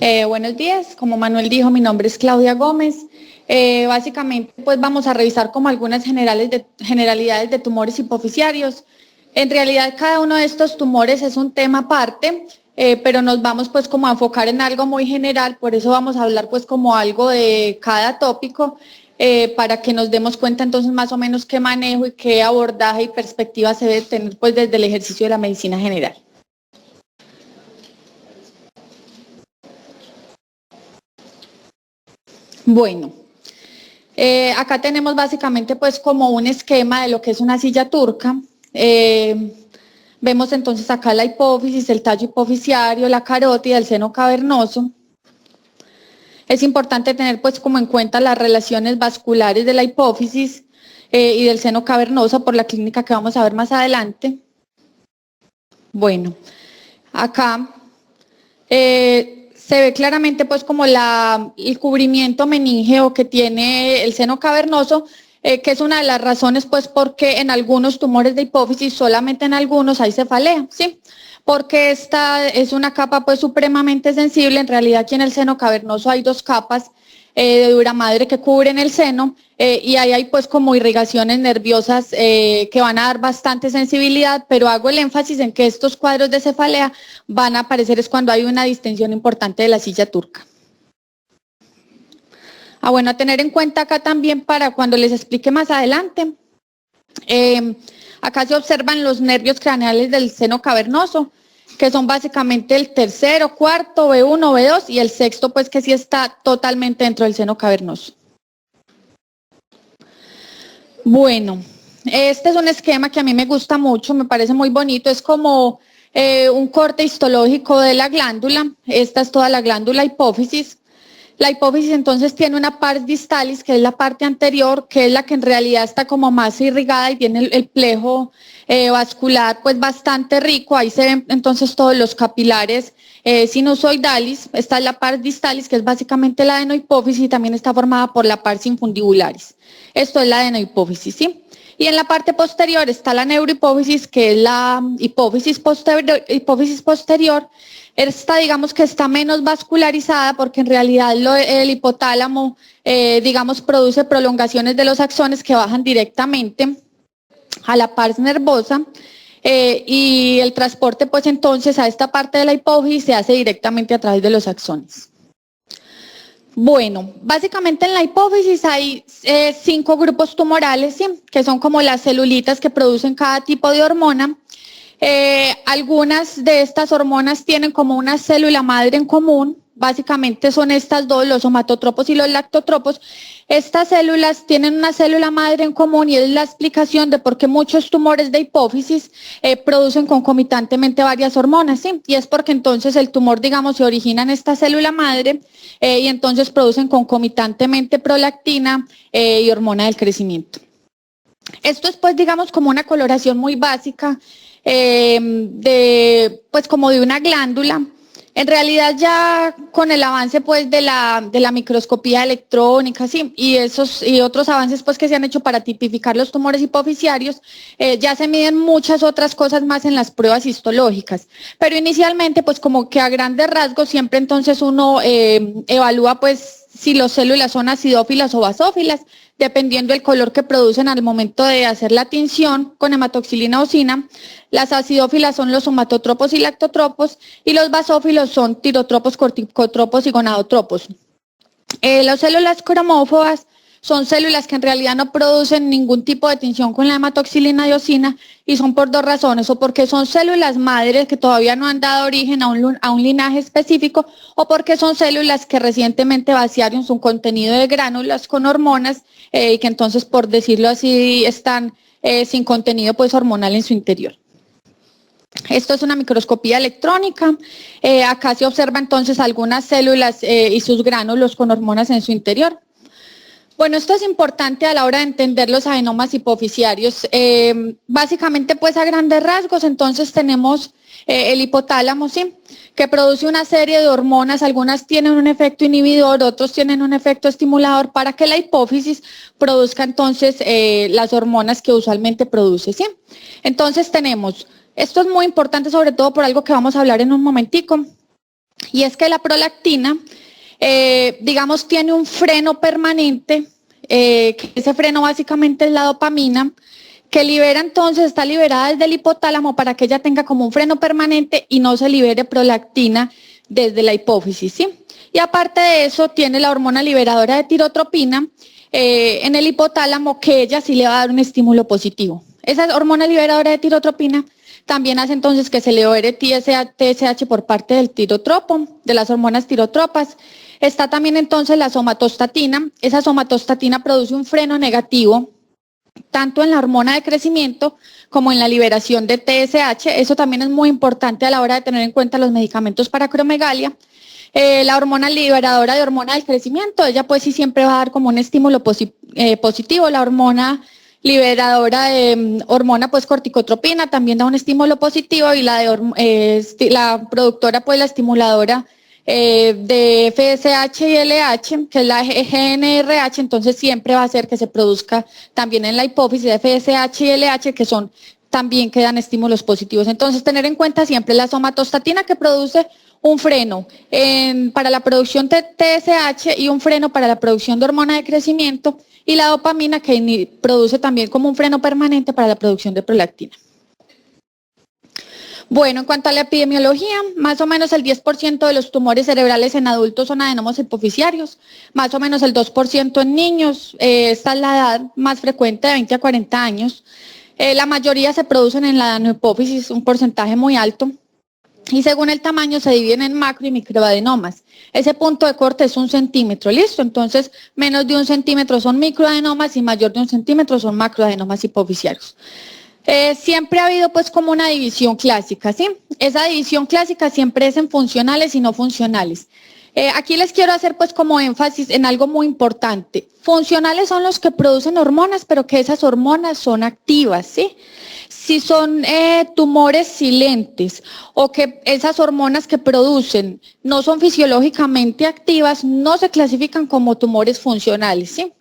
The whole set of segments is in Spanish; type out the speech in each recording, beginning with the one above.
Buenos días, como Manuel dijo, mi nombre es Claudia Gómez. Básicamente, pues vamos a revisar como algunas generalidades de tumores hipoficiarios. En realidad, cada uno de estos tumores es un tema aparte, pero nos vamos pues como a enfocar en algo muy general, por eso vamos a hablar pues como algo de cada tópico, para que nos demos cuenta entonces más o menos qué manejo y qué abordaje y perspectiva se debe tener pues desde el ejercicio de la medicina general. Bueno, acá tenemos básicamente pues como un esquema de lo que es una silla turca. Vemos entonces acá la hipófisis, el tallo hipoficiario, la carótida, el seno cavernoso. Es importante tener pues como en cuenta las relaciones vasculares de la hipófisis y del seno cavernoso por la clínica que vamos a ver más adelante. Bueno, acá se ve claramente pues como el cubrimiento meníngeo que tiene el seno cavernoso, que es una de las razones pues porque en algunos tumores de hipófisis, solamente en algunos hay cefalea, ¿sí? Porque esta es una capa pues supremamente sensible. En realidad aquí en el seno cavernoso hay dos capas de dura madre que cubren el seno, y ahí hay pues como irrigaciones nerviosas que van a dar bastante sensibilidad, pero hago el énfasis en que estos cuadros de cefalea van a aparecer es cuando hay una distensión importante de la silla turca. Bueno, a tener en cuenta acá también para cuando les explique más adelante. Acá se observan los nervios craneales del seno cavernoso, que son básicamente el tercero, cuarto, B1, B2 y el sexto, pues que sí está totalmente dentro del seno cavernoso. Bueno, este es un esquema que a mí me gusta mucho, me parece muy bonito, es como un corte histológico de la glándula. Esta es toda la glándula hipófisis. La hipófisis entonces tiene una pars distalis, que es la parte anterior, que es la que en realidad está como más irrigada y tiene el plejo vascular pues bastante rico. Ahí se ven entonces todos los capilares sinusoidalis. Esta es la pars distalis, que es básicamente la adenohipófisis, y también está formada por la pars infundibularis. Esto es la adenohipófisis, ¿sí? Y en la parte posterior está la neurohipófisis, que es la hipófisis posterior. Esta, digamos que está menos vascularizada porque en realidad el hipotálamo, digamos, produce prolongaciones de los axones que bajan directamente a la pars nervosa, y el transporte pues entonces a esta parte de la hipófisis se hace directamente a través de los axones. Bueno, básicamente en la hipófisis hay 5 grupos tumorales, ¿sí? Que son como las celulitas que producen cada tipo de hormona. Algunas de estas hormonas tienen como una célula madre en común. Básicamente son estas dos, los somatotropos y los lactotropos. Estas células tienen una célula madre en común y es la explicación de por qué muchos tumores de hipófisis producen concomitantemente varias hormonas, ¿sí? Y es porque entonces el tumor, digamos, se origina en esta célula madre y entonces producen concomitantemente prolactina y hormona del crecimiento. Esto es pues digamos como una coloración muy básica pues como de una glándula. En realidad ya con el avance pues de la microscopía electrónica, sí, y otros avances pues que se han hecho para tipificar los tumores hipoficiarios, ya se miden muchas otras cosas más en las pruebas histológicas. Pero inicialmente pues como que a grandes rasgos siempre entonces uno evalúa pues si las células son acidófilas o basófilas, dependiendo del color que producen al momento de hacer la tinción con hematoxilina ocina. Las acidófilas son los somatotropos y lactotropos, y los basófilos son tirotropos, corticotropos y gonadotropos. Las células cromófobas son células que en realidad no producen ningún tipo de tinción con la hematoxilina diosina, y son por dos razones: o porque son células madres que todavía no han dado origen a un linaje específico, o porque son células que recientemente vaciaron su contenido de gránulas con hormonas y que entonces, por decirlo así, están sin contenido pues hormonal en su interior. Esto es una microscopía electrónica. Acá se observa entonces algunas células y sus gránulos con hormonas en su interior. Bueno, esto es importante a la hora de entender los adenomas hipoficiarios. Básicamente, pues a grandes rasgos, entonces tenemos el hipotálamo, ¿sí? Que produce una serie de hormonas. Algunas tienen un efecto inhibidor, otros tienen un efecto estimulador para que la hipófisis produzca entonces las hormonas que usualmente produce, ¿sí? Entonces tenemos, esto es muy importante sobre todo por algo que vamos a hablar en un momentico, y es que la prolactina, digamos, tiene un freno permanente, que ese freno básicamente es la dopamina, que libera entonces, está liberada desde el hipotálamo para que ella tenga como un freno permanente y no se libere prolactina desde la hipófisis, ¿sí? Y aparte de eso, tiene la hormona liberadora de tirotropina en el hipotálamo, que ella sí le va a dar un estímulo positivo. Esa hormona liberadora de tirotropina también hace entonces que se libere TSH por parte del tirotropo, de las hormonas tirotropas. Está también entonces la somatostatina. Esa somatostatina produce un freno negativo tanto en la hormona de crecimiento como en la liberación de TSH. Eso también es muy importante a la hora de tener en cuenta los medicamentos para acromegalia. La hormona liberadora de hormona del crecimiento, ella pues sí siempre va a dar como un estímulo positivo. La hormona liberadora de hormona pues corticotropina también da un estímulo positivo, y la productora pues la estimuladora de FSH y LH, que es la GNRH, entonces siempre va a hacer que se produzca también en la hipófisis de FSH y LH, que son también que dan estímulos positivos. Entonces tener en cuenta siempre la somatostatina, que produce un freno para la producción de TSH y un freno para la producción de hormona de crecimiento, y la dopamina, que produce también como un freno permanente para la producción de prolactina. Bueno, en cuanto a la epidemiología, más o menos el 10% de los tumores cerebrales en adultos son adenomos hipoficiarios, más o menos el 2% en niños. Esta es la edad más frecuente, de 20 a 40 años. La mayoría se producen en la adenohipófisis, un porcentaje muy alto. Y según el tamaño se dividen en macro y microadenomas. Ese punto de corte es 1 centímetro, ¿listo? Entonces, menos de 1 centímetro son microadenomas y mayor de 1 centímetro son macroadenomas hipoficiarios. Siempre ha habido pues como una división clásica, ¿sí? Esa división clásica siempre es en funcionales y no funcionales. Aquí les quiero hacer pues como énfasis en algo muy importante. Funcionales son los que producen hormonas, pero que esas hormonas son activas, ¿sí? Si son tumores silentes o que esas hormonas que producen no son fisiológicamente activas, no se clasifican como tumores funcionales, ¿sí?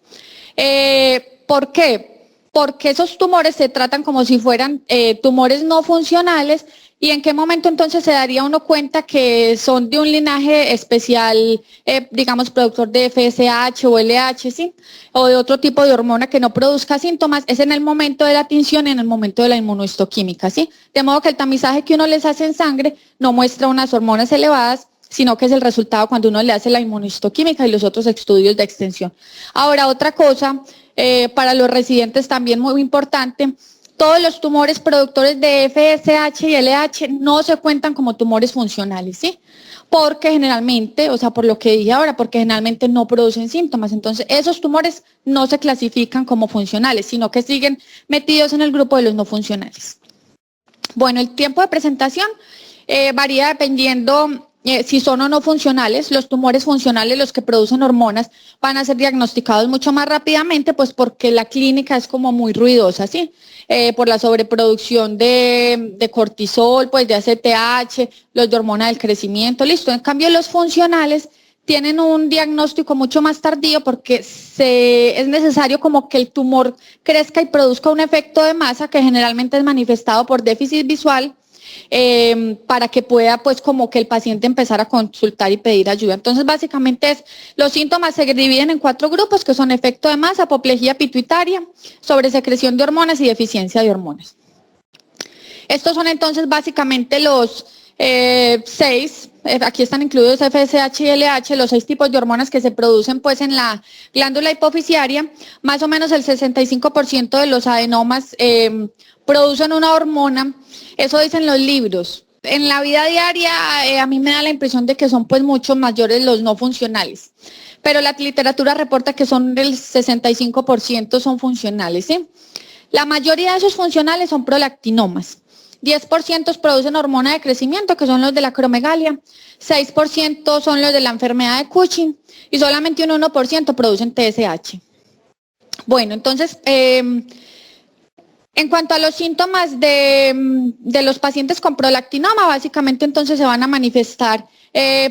¿Por qué? Porque esos tumores se tratan como si fueran tumores no funcionales. ¿Y en qué momento entonces se daría uno cuenta que son de un linaje especial, digamos, productor de FSH o LH, ¿sí? O de otro tipo de hormona que no produzca síntomas? Es en el momento de la tinción y en el momento de la inmunohistoquímica, ¿sí? De modo que el tamizaje que uno les hace en sangre no muestra unas hormonas elevadas, sino que es el resultado cuando uno le hace la inmunohistoquímica y los otros estudios de extensión. Ahora, otra cosa, para los residentes también muy importante: todos los tumores productores de FSH y LH no se cuentan como tumores funcionales, ¿sí? Porque generalmente, o sea, por lo que dije ahora, porque generalmente no producen síntomas. Entonces, esos tumores no se clasifican como funcionales, sino que siguen metidos en el grupo de los no funcionales. Bueno, el tiempo de presentación varía dependiendo si son o no funcionales. Los tumores funcionales, los que producen hormonas, van a ser diagnosticados mucho más rápidamente, pues porque la clínica es como muy ruidosa, ¿sí? Por la sobreproducción de cortisol, pues de ACTH, los de hormona del crecimiento, listo. En cambio, los funcionales tienen un diagnóstico mucho más tardío, porque es necesario como que el tumor crezca y produzca un efecto de masa, que generalmente es manifestado por déficit visual, para que pueda pues como que el paciente empezar a consultar y pedir ayuda. Entonces básicamente los síntomas se dividen en 4 grupos, que son efecto de masa, apoplejía pituitaria, sobresecreción de hormonas y deficiencia de hormonas. Estos son entonces básicamente los 6, aquí están incluidos FSH y LH, los 6 tipos de hormonas que se producen pues en la glándula hipofisiaria. Más o menos el 65% de los adenomas producen una hormona. Eso dicen los libros. En la vida diaria a mí me da la impresión de que son pues mucho mayores los no funcionales, pero la literatura reporta que son del 65% son funcionales, ¿sí? La mayoría de esos funcionales son prolactinomas. 10% producen hormona de crecimiento, que son los de la acromegalia, 6% son los de la enfermedad de Cushing y solamente un 1% producen TSH. Bueno, entonces, en cuanto a los síntomas de los pacientes con prolactinoma, básicamente entonces se van a manifestar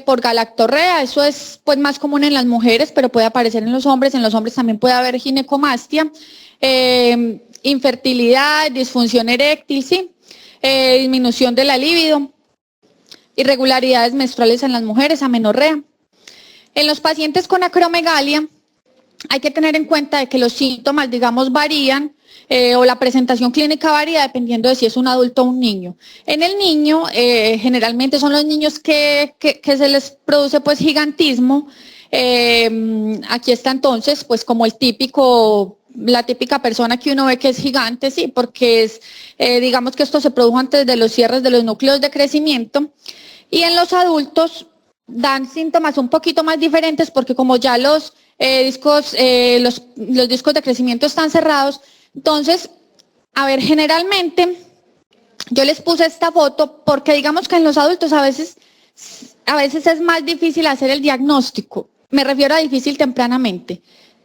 por galactorrea. Eso es pues más común en las mujeres, pero puede aparecer en los hombres. En los hombres también puede haber ginecomastia, infertilidad, disfunción eréctil, ¿sí? Disminución de la libido. irregularidades menstruales en las mujeres, amenorrea. En los pacientes con acromegalia hay que tener en cuenta de que los síntomas, digamos, varían o la presentación clínica varía dependiendo de si es un adulto o un niño. En el niño, generalmente son los niños que se les produce pues gigantismo. Aquí está entonces pues como la típica persona que uno ve que es gigante, sí, porque es, digamos que esto se produjo antes de los cierres de los núcleos de crecimiento. Y en los adultos dan síntomas un poquito más diferentes porque como ya los discos de crecimiento están cerrados, entonces, a ver, generalmente yo les puse esta foto porque digamos que en los adultos a veces es más difícil hacer el diagnóstico. Me refiero a difícil tempranamente.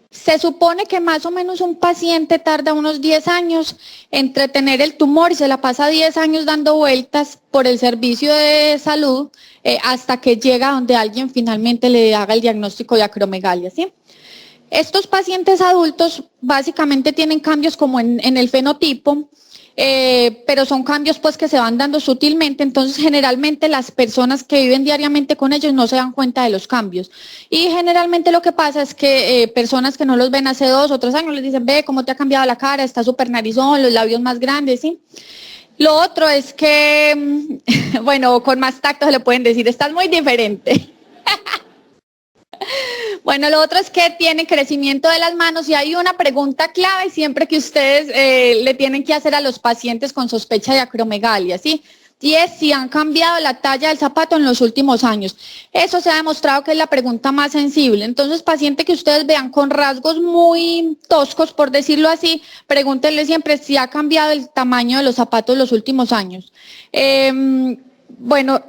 Se supone que más o menos un paciente tarda unos 10 años entre tener el tumor y se la pasa 10 años dando vueltas por el servicio de salud hasta que llega donde alguien finalmente le haga el diagnóstico de acromegalia, ¿sí? Estos pacientes adultos básicamente tienen cambios como en el fenotipo, pero son cambios pues que se van dando sutilmente, entonces generalmente las personas que viven diariamente con ellos no se dan cuenta de los cambios. Y generalmente lo que pasa es que personas que no los ven hace 2 o 3 años les dicen, ve cómo te ha cambiado la cara, está súper narizón, los labios más grandes, ¿sí? Lo otro es que, bueno, con más tacto se le pueden decir, estás muy diferente. Bueno, lo otro es que tiene crecimiento de las manos y hay una pregunta clave siempre que ustedes le tienen que hacer a los pacientes con sospecha de acromegalia, ¿sí? Y es si han cambiado la talla del zapato en los últimos años. Eso se ha demostrado que es la pregunta más sensible. Entonces, paciente que ustedes vean con rasgos muy toscos, por decirlo así, pregúntenle siempre si ha cambiado el tamaño de los zapatos en los últimos años. Bueno,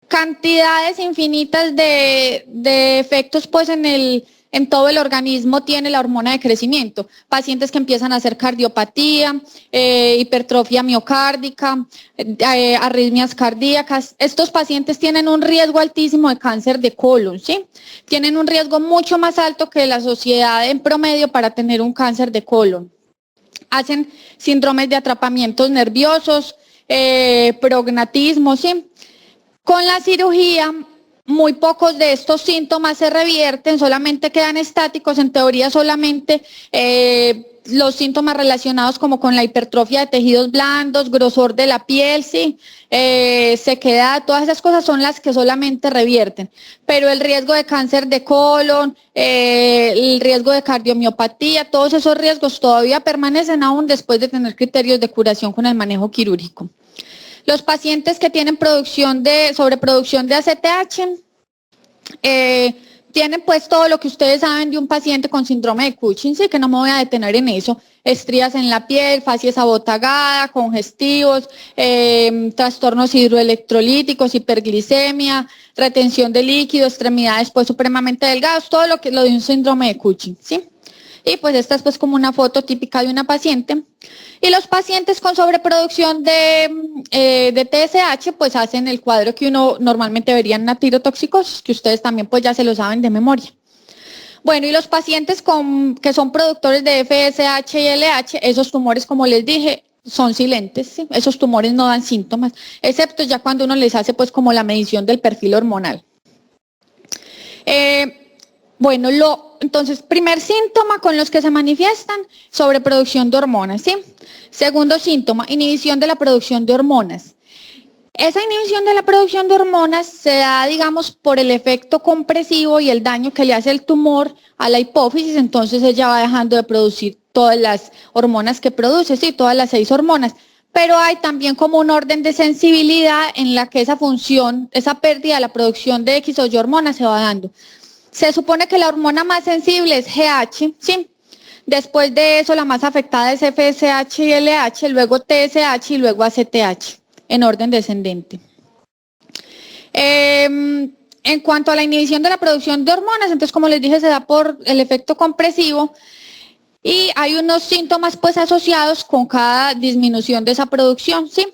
cantidades infinitas de efectos pues en todo el organismo tiene la hormona de crecimiento. Pacientes que empiezan a hacer cardiopatía, hipertrofia miocárdica, arritmias cardíacas. Estos pacientes tienen un riesgo altísimo de cáncer de colon, ¿sí? Tienen un riesgo mucho más alto que la sociedad en promedio para tener un cáncer de colon. Hacen síndromes de atrapamientos nerviosos, prognatismo, ¿sí? Con la cirugía, muy pocos de estos síntomas se revierten, solamente quedan estáticos, en teoría solamente los síntomas relacionados como con la hipertrofia de tejidos blandos, grosor de la piel, sí, sequedad, todas esas cosas son las que solamente revierten, pero el riesgo de cáncer de colon, el riesgo de cardiomiopatía, todos esos riesgos todavía permanecen aún después de tener criterios de curación con el manejo quirúrgico. Los pacientes que tienen sobreproducción de ACTH tienen pues todo lo que ustedes saben de un paciente con síndrome de Cushing, sí, que no me voy a detener en eso. Estrías en la piel, facies abotagada, congestivos, trastornos hidroelectrolíticos, hiperglicemia, retención de líquido, extremidades pues supremamente delgadas, todo lo de un síndrome de Cushing, ¿sí? Y pues esta es pues como una foto típica de una paciente. Y los pacientes con sobreproducción de TSH pues hacen el cuadro que uno normalmente vería en una tirotoxicosis, que ustedes también pues ya se lo saben de memoria. Bueno, y los pacientes que son productores de FSH y LH, esos tumores, como les dije, son silentes, ¿sí? Esos tumores no dan síntomas, excepto ya cuando uno les hace pues como la medición del perfil hormonal. Bueno, entonces, primer síntoma con los que se manifiestan, sobreproducción de hormonas, ¿sí? Segundo síntoma, inhibición de la producción de hormonas. Esa inhibición de la producción de hormonas se da, digamos, por el efecto compresivo y el daño que le hace el tumor a la hipófisis, entonces ella va dejando de producir todas las hormonas que produce, sí, todas las 6 hormonas. Pero hay también como un orden de sensibilidad en la que esa función, esa pérdida de la producción de X o Y hormonas se va dando. Se supone que la hormona más sensible es GH, ¿sí? Después de eso, la más afectada es FSH y LH, luego TSH y luego ACTH, en orden descendente. En cuanto a la inhibición de la producción de hormonas, entonces, como les dije, se da por el efecto compresivo y hay unos síntomas, pues, asociados con cada disminución de esa producción, ¿sí?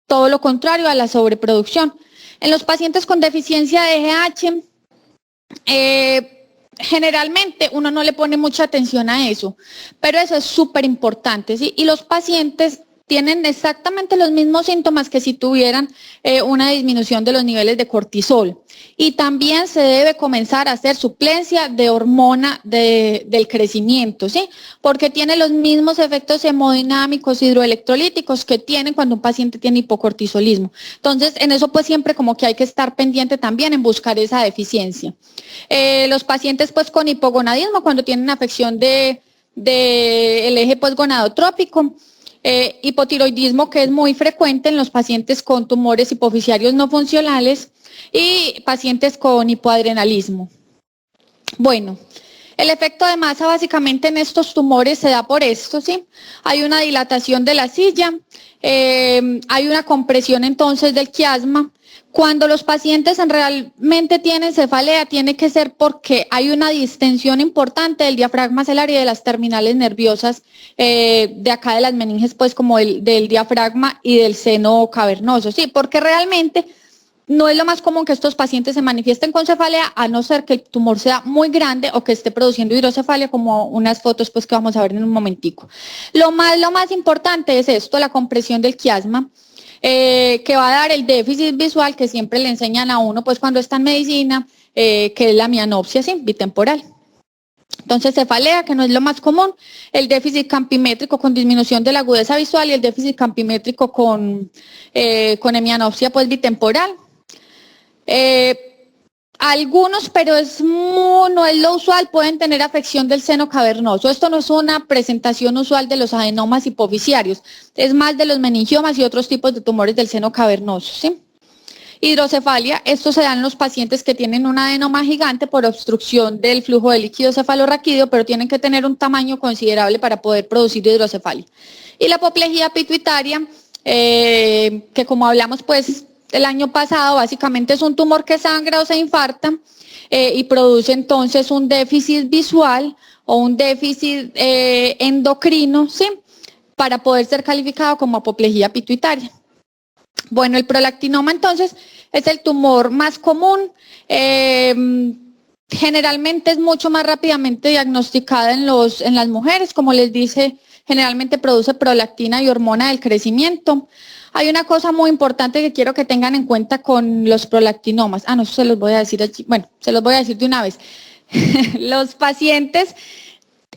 Todo lo contrario a la sobreproducción. En los pacientes con deficiencia de GH, generalmente uno no le pone mucha atención a eso, pero eso es súper importante, ¿sí? Y los pacientes tienen exactamente los mismos síntomas que si tuvieran una disminución de los niveles de cortisol. Y también se debe comenzar a hacer suplencia de hormona del crecimiento, ¿sí? Porque tiene los mismos efectos hemodinámicos, hidroelectrolíticos que tienen cuando un paciente tiene hipocortisolismo. Entonces, en eso pues siempre como que hay que estar pendiente también en buscar esa deficiencia. Los pacientes pues con hipogonadismo, cuando tienen afección del eje pues gonadotrópico, hipotiroidismo, que es muy frecuente en los pacientes con tumores hipofisiarios no funcionales, y pacientes con hipoadrenalismo. Bueno, el efecto de masa básicamente en estos tumores se da por esto, ¿sí? Hay una dilatación de la silla, hay una compresión entonces del quiasma. Cuando los pacientes realmente tienen cefalea, tiene que ser porque hay una distensión importante del diafragma celar y de las terminales nerviosas de acá de las meninges, pues como del diafragma y del seno cavernoso, ¿sí? Porque realmente no es lo más común que estos pacientes se manifiesten con cefalea, a no ser que el tumor sea muy grande o que esté produciendo hidrocefalia, como unas fotos pues que vamos a ver en un momentico. Lo más importante es esto, la compresión del quiasma, que va a dar el déficit visual que siempre le enseñan a uno pues cuando está en medicina, que es la mianopsia, ¿sí? Bitemporal. Entonces, cefalea, que no es lo más común, el déficit campimétrico con disminución de la agudeza visual y el déficit campimétrico con hemianopsia pues bitemporal. Algunos, pero no es lo usual, pueden tener afección del seno cavernoso. Esto no es una presentación usual de los adenomas hipofisiarios, es más de los meningiomas y otros tipos de tumores del seno cavernoso, ¿sí? Hidrocefalia, esto se da en los pacientes que tienen un adenoma gigante por obstrucción del flujo de líquido cefalorraquídeo, pero tienen que tener un tamaño considerable para poder producir hidrocefalia. Y la apoplejía pituitaria, que como hablamos pues el año pasado, básicamente es un tumor que sangra o se infarta y produce entonces un déficit visual o un déficit endocrino, ¿sí? Para poder ser calificado como apoplejía pituitaria. Bueno, el prolactinoma entonces es el tumor más común, generalmente es mucho más rápidamente diagnosticada en las mujeres, como les dice, generalmente produce prolactina y hormona del crecimiento. Hay una cosa muy importante que quiero que tengan en cuenta con los prolactinomas. No, se los voy a decir allí. Bueno, se los voy a decir de una vez. Los pacientes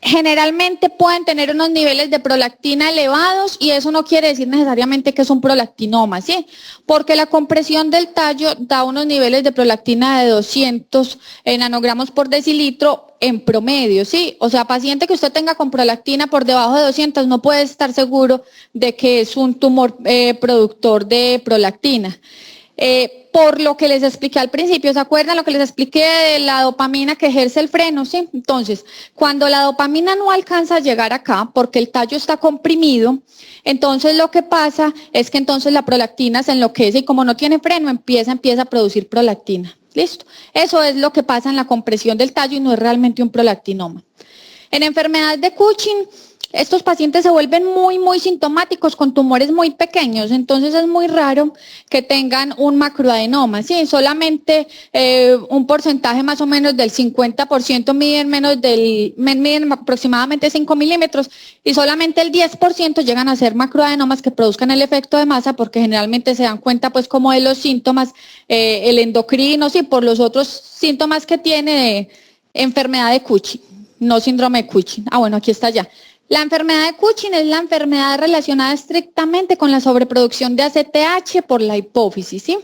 generalmente pueden tener unos niveles de prolactina elevados y eso no quiere decir necesariamente que es un prolactinoma, ¿sí? Porque la compresión del tallo da unos niveles de prolactina de 200 nanogramos por decilitro en promedio, ¿sí? O sea, paciente que usted tenga con prolactina por debajo de 200 no puede estar seguro de que es un tumor productor de prolactina. Por lo que les expliqué al principio, ¿se acuerdan lo que les expliqué de la dopamina que ejerce el freno? ¿Sí? Entonces, cuando la dopamina no alcanza a llegar acá, porque el tallo está comprimido, entonces lo que pasa es que entonces la prolactina se enloquece y como no tiene freno, empieza a producir prolactina. ¿Listo? Eso es lo que pasa en la compresión del tallo y no es realmente un prolactinoma. En enfermedad de Cushing, estos pacientes se vuelven muy sintomáticos con tumores muy pequeños, entonces es muy raro que tengan un macroadenoma, ¿sí? Solamente un porcentaje más o menos del 50% miden aproximadamente 5 milímetros y solamente el 10% llegan a ser macroadenomas que produzcan el efecto de masa porque generalmente se dan cuenta pues como de los síntomas, el endocrino, sí, por los otros síntomas que tiene de enfermedad de Cushing, no síndrome de Cushing. Bueno, aquí está ya. La enfermedad de Cushing es la enfermedad relacionada estrictamente con la sobreproducción de ACTH por la hipófisis, ¿sí?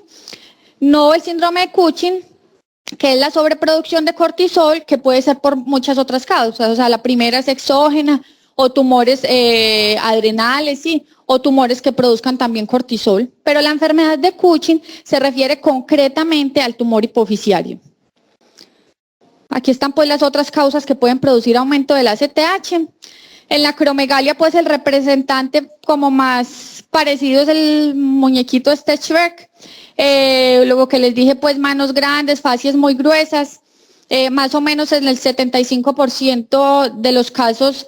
No el síndrome de Cushing, que es la sobreproducción de cortisol, que puede ser por muchas otras causas. O sea, la primera es exógena o tumores adrenales, ¿sí? O tumores que produzcan también cortisol. Pero la enfermedad de Cushing se refiere concretamente al tumor hipofisiario. Aquí están pues las otras causas que pueden producir aumento del ACTH. En la acromegalia, pues el representante como más parecido es el muñequito Stetchberg. Luego que les dije, pues manos grandes, facies muy gruesas. Más o menos en el 75% de los casos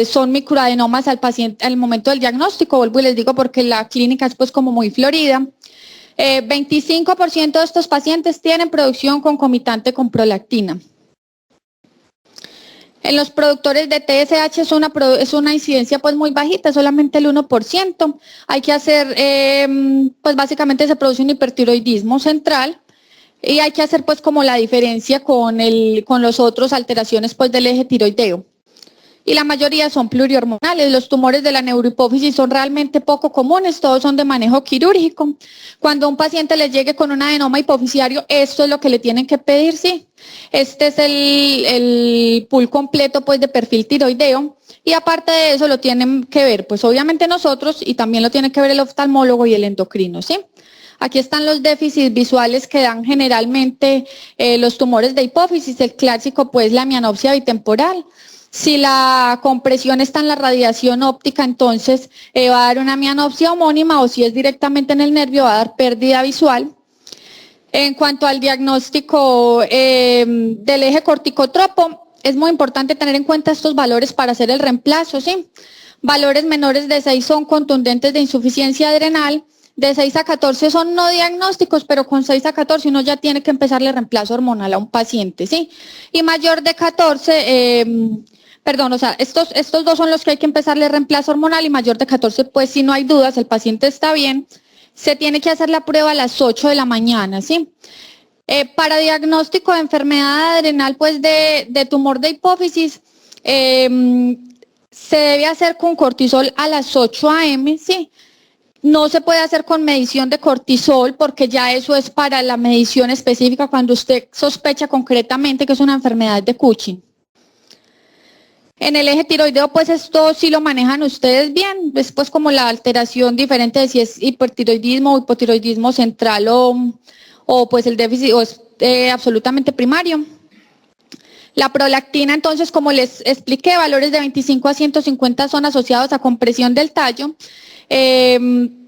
son microadenomas al paciente al momento del diagnóstico. Vuelvo y les digo porque la clínica es pues como muy florida. 25% de estos pacientes tienen producción concomitante con prolactina. En los productores de TSH es una incidencia pues muy bajita, solamente el 1%. Hay que hacer, pues básicamente se produce un hipertiroidismo central y hay que hacer pues como la diferencia con los otros alteraciones pues del eje tiroideo. Y la mayoría son plurihormonales. Los tumores de la neurohipófisis son realmente poco comunes, todos son de manejo quirúrgico. Cuando a un paciente le llegue con un adenoma hipofisiario, esto es lo que le tienen que pedir, sí. Este es el pool completo pues de perfil tiroideo y aparte de eso lo tienen que ver pues obviamente nosotros y también lo tiene que ver el oftalmólogo y el endocrino, ¿sí? Aquí están los déficits visuales que dan generalmente los tumores de hipófisis, el clásico pues la mianopsia bitemporal. Si la compresión está en la radiación óptica, entonces va a dar una mianopsia homónima o si es directamente en el nervio va a dar pérdida visual. En cuanto al diagnóstico del eje corticotropo, es muy importante tener en cuenta estos valores para hacer el reemplazo, ¿sí? Valores menores de 6 son contundentes de insuficiencia adrenal, de 6 a 14 son no diagnósticos, pero con 6 a 14 uno ya tiene que empezarle reemplazo hormonal a un paciente, ¿sí? Y mayor de 14, estos dos son los que hay que empezarle reemplazo hormonal y mayor de 14, pues si no hay dudas, el paciente está bien, se tiene que hacer la prueba a las 8 de la mañana, ¿sí? Para diagnóstico de enfermedad adrenal, pues de tumor de hipófisis, se debe hacer con cortisol a las 8 a.m., ¿sí? No se puede hacer con medición de cortisol porque ya eso es para la medición específica cuando usted sospecha concretamente que es una enfermedad de Cushing. En el eje tiroideo, pues esto sí lo manejan ustedes bien, es pues como la alteración diferente de si es hipertiroidismo o hipotiroidismo central o pues el déficit o es absolutamente primario. La prolactina, entonces, como les expliqué, valores de 25 a 150 son asociados a compresión del tallo.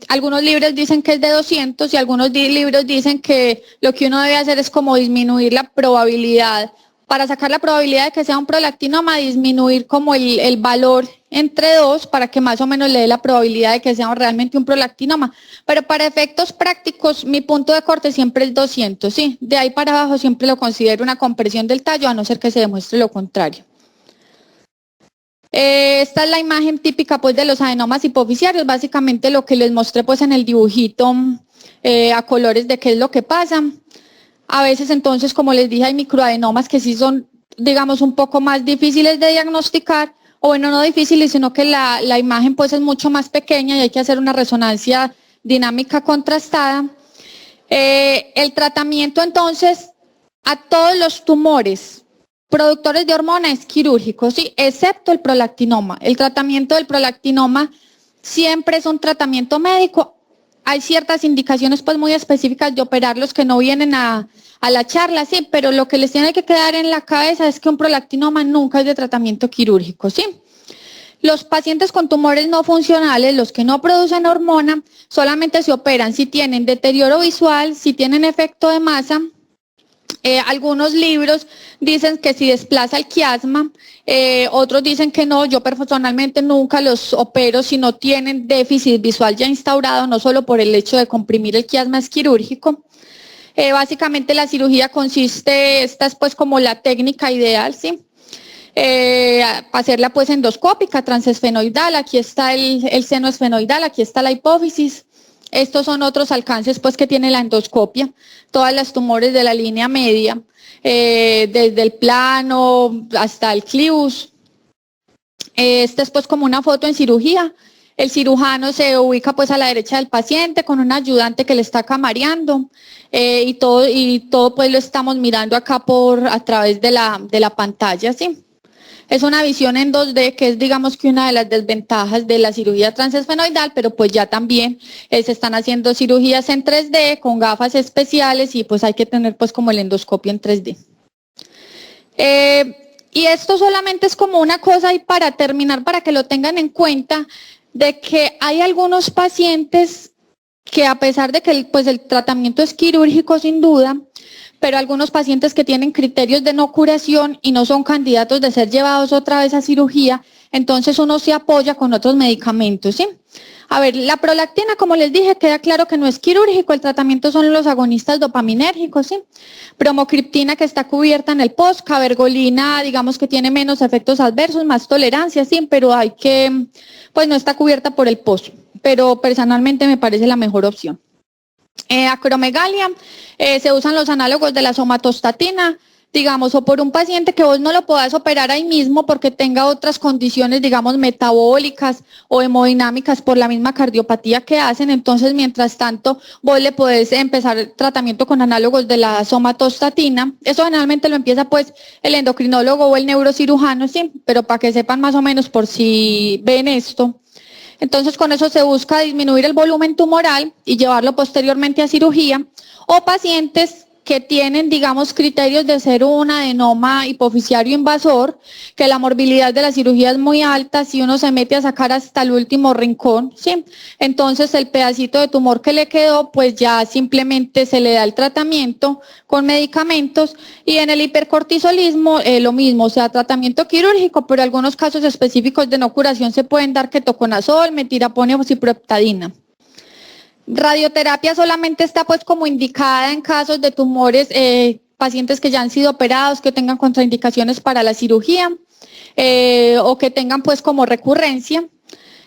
Algunos libros dicen que es de 200 y algunos libros dicen que lo que uno debe hacer es como disminuir la probabilidad. Para sacar la probabilidad de que sea un prolactinoma, disminuir como el valor entre 2 para que más o menos le dé la probabilidad de que sea realmente un prolactinoma. Pero para efectos prácticos, mi punto de corte siempre es 200, ¿sí? De ahí para abajo siempre lo considero una compresión del tallo, a no ser que se demuestre lo contrario. Esta es la imagen típica pues de los adenomas hipofisiarios, básicamente lo que les mostré pues en el dibujito a colores de qué es lo que pasa. A veces entonces, como les dije, hay microadenomas que sí son, digamos, un poco más difíciles de diagnosticar, o bueno, no difíciles, sino que la imagen pues es mucho más pequeña y hay que hacer una resonancia dinámica contrastada. El tratamiento entonces a todos los tumores productores de hormona es quirúrgico, sí, excepto el prolactinoma. El tratamiento del prolactinoma siempre es un tratamiento médico. Hay ciertas indicaciones pues muy específicas de operarlos que no vienen a la charla, sí, pero lo que les tiene que quedar en la cabeza es que un prolactinoma nunca es de tratamiento quirúrgico, sí. Los pacientes con tumores no funcionales, los que no producen hormona, solamente se operan si tienen deterioro visual, si tienen efecto de masa. Algunos libros dicen que si desplaza el quiasma, otros dicen que no, yo personalmente nunca los opero si no tienen déficit visual ya instaurado, no solo por el hecho de comprimir el quiasma es quirúrgico. Básicamente la cirugía consiste, esta es pues como la técnica ideal, ¿sí? Hacerla pues endoscópica, transesfenoidal, aquí está el seno esfenoidal, aquí está la hipófisis. Estos son otros alcances pues que tiene la endoscopia, todas las tumores de la línea media, desde el plano hasta el clivus. Esta es pues como una foto en cirugía. El cirujano se ubica pues a la derecha del paciente con un ayudante que le está camareando y todo pues lo estamos mirando acá a través de la pantalla, ¿sí? Es una visión en 2D que es digamos que una de las desventajas de la cirugía transesfenoidal, pero pues ya también se están haciendo cirugías en 3D con gafas especiales y pues hay que tener pues como el endoscopio en 3D. Y esto solamente es como una cosa y para terminar, para que lo tengan en cuenta, de que hay algunos pacientes que a pesar de que pues el tratamiento es quirúrgico sin duda, pero algunos pacientes que tienen criterios de no curación y no son candidatos de ser llevados otra vez a cirugía, entonces uno se apoya con otros medicamentos, ¿sí? A ver, la prolactina, como les dije, queda claro que no es quirúrgico, el tratamiento son los agonistas dopaminérgicos, ¿sí? Bromocriptina, que está cubierta en el POS, cabergolina, digamos que tiene menos efectos adversos, más tolerancia, sí, pero pues no está cubierta por el POS, pero personalmente me parece la mejor opción. Acromegalia, se usan los análogos de la somatostatina, digamos, o por un paciente que vos no lo podás operar ahí mismo porque tenga otras condiciones, digamos, metabólicas o hemodinámicas por la misma cardiopatía que hacen, entonces, mientras tanto, vos le podés empezar el tratamiento con análogos de la somatostatina. Eso generalmente lo empieza, pues, el endocrinólogo o el neurocirujano, sí, pero para que sepan más o menos por si ven esto. Entonces, con eso se busca disminuir el volumen tumoral y llevarlo posteriormente a cirugía, o pacientes que tienen, digamos, criterios de ser un adenoma hipoficiario invasor, que la morbilidad de la cirugía es muy alta, si uno se mete a sacar hasta el último rincón, ¿sí? Entonces, el pedacito de tumor que le quedó, pues ya simplemente se le da el tratamiento con medicamentos, y en el hipercortisolismo, lo mismo, o sea, tratamiento quirúrgico, pero algunos casos específicos de no curación se pueden dar ketoconazol, metilapone o ciprofloxacina. Radioterapia solamente está pues como indicada en casos de tumores, pacientes que ya han sido operados, que tengan contraindicaciones para la cirugía, o que tengan pues como recurrencia.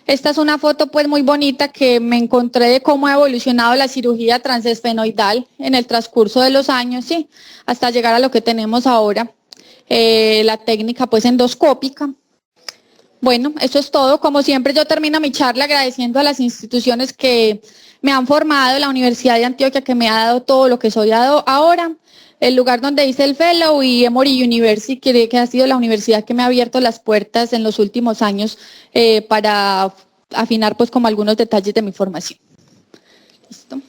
Esta es una foto pues muy bonita que me encontré de cómo ha evolucionado la cirugía transesfenoidal en el transcurso de los años, sí, hasta llegar a lo que tenemos ahora, la técnica pues endoscópica. Bueno, eso es todo. Como siempre, yo termino mi charla agradeciendo a las instituciones que me han formado, la Universidad de Antioquia, que me ha dado todo lo que soy ahora, el lugar donde hice el fellow, y Emory University, que ha sido la universidad que me ha abierto las puertas en los últimos años para afinar pues como algunos detalles de mi formación. ¿Listo?